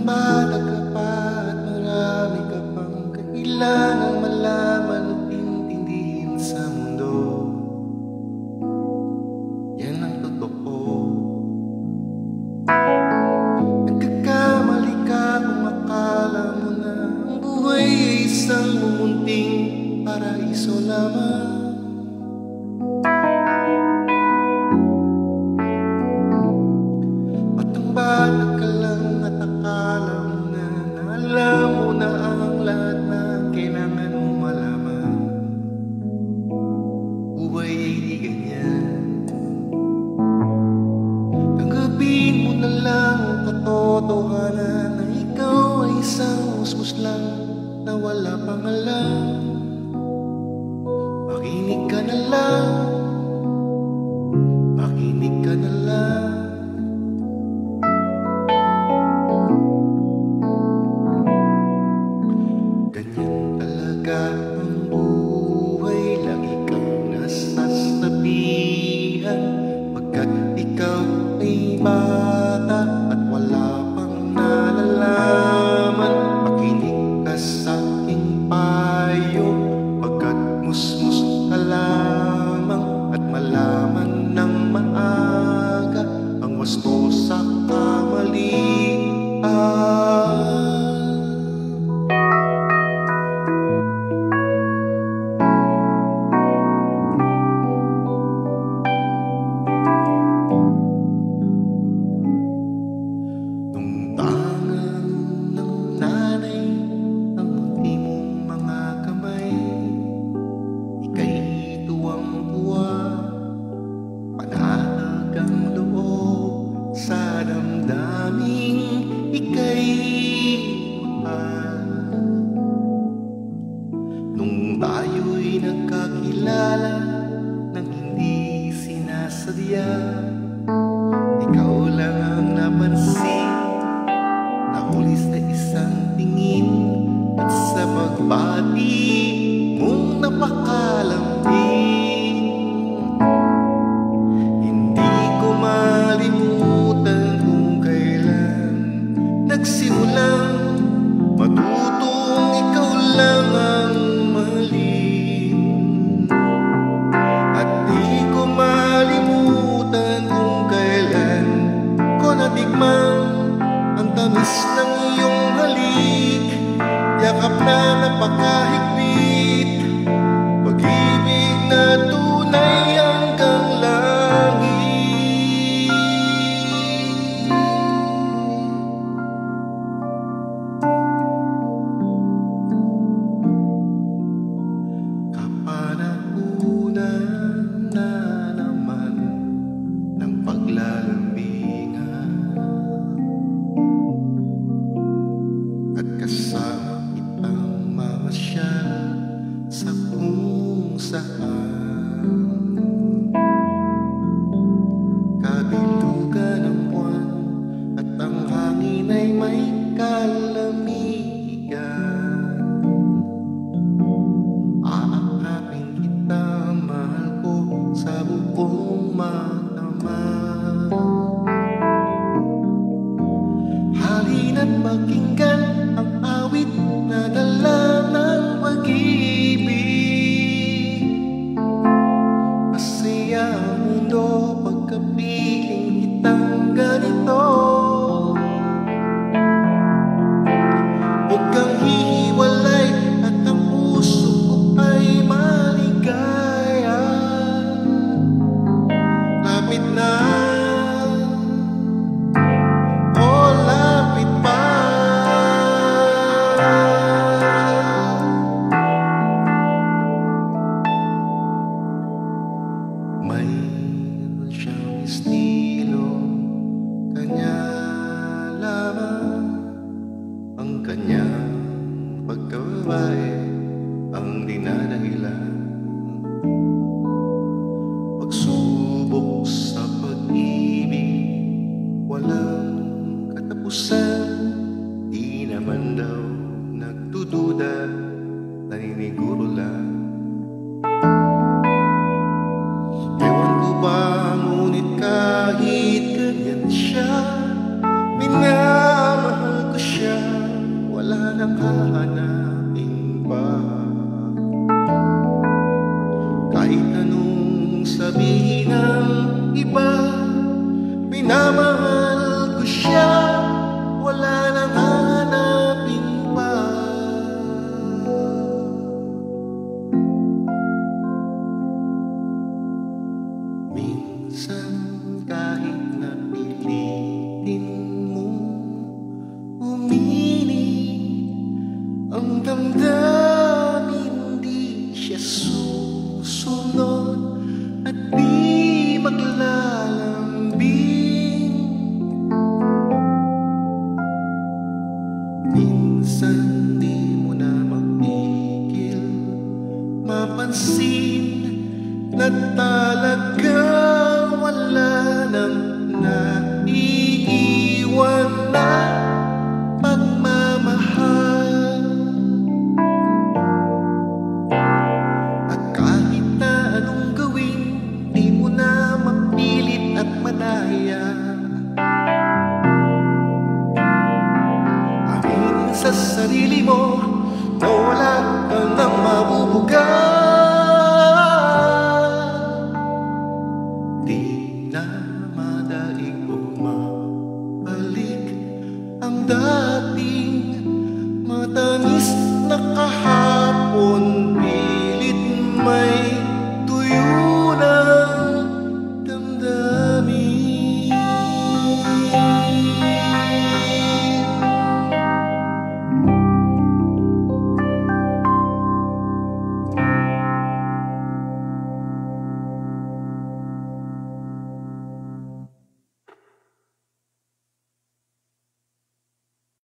Bata ka pa at marami ka pang kailangang malaman at intindihin sa mundo. Yan ang totoo. Nagkakamali ka kung akala mo na ang buhay ay isang mumunting paraiso lamang. Bata ka lang at akala mo na alam mo na ang lahat na kailangan mong malaman. Buhay ay di ganyan. Tanggapin mo na lang ang katotohanan na ikaw ay isang musmus lang na wala pang alam. Makinig ka na lang, makinig ka na lang. Ang buhay, lagi kang nasasabihan, pagkat ikaw ay bata at wala pang nalalaman. Makinig ka sa aking payo, pagkat musmus ka lamang, at malaman ng maaga ang wasto sa kamalian. Nung tayo'y nagkakilala nang hindi sinasadya, ikaw lang ang napansin, nahuli sa isang tingin, at sa pagbati mong napakalambing. Hindi ko malimutan kung kailan nagsimulang matutong ikaw lang ang mahalin. At di ko malimutan kung kailan ko natikman ang tamis ng iyong halik, yakap na napakahigpit, pag-ibig na tunay hanggang langit. Kapanahunan na naman ng paglalambingan, at kasama kitang mamasyal sa kung saan. Kabilugan ng buwan at ang hangin ay may kalamigan. Aakapin kita, mahal ko, sa buong matamang. Halina't pakinggan ang awit na dala ng pag-ibig. Masaya ang mundo pagkapiling kitang ganito. Huwag kang hihiwalay at ang puso ko ay maligaya. Lapit na, o lapit pa. Mayroon siyang estilo, kanya lamang ang kanyang pagkababae ang dinadahilan. Pagsubok sa pag-ibig, walang katapusan. Di naman daw nagdududa, naniniguro lang. Ewan ko ba, ngunit kahit ganyan siya, minamahal ko siya. minsan di mo na mapigil mapansin na talagang wala nang naiiwan na pagmamahal. At kahit na anong gawin, di mo na mapilit at madaya. Aminin sa sarili mo na wala ka nang mabubuga.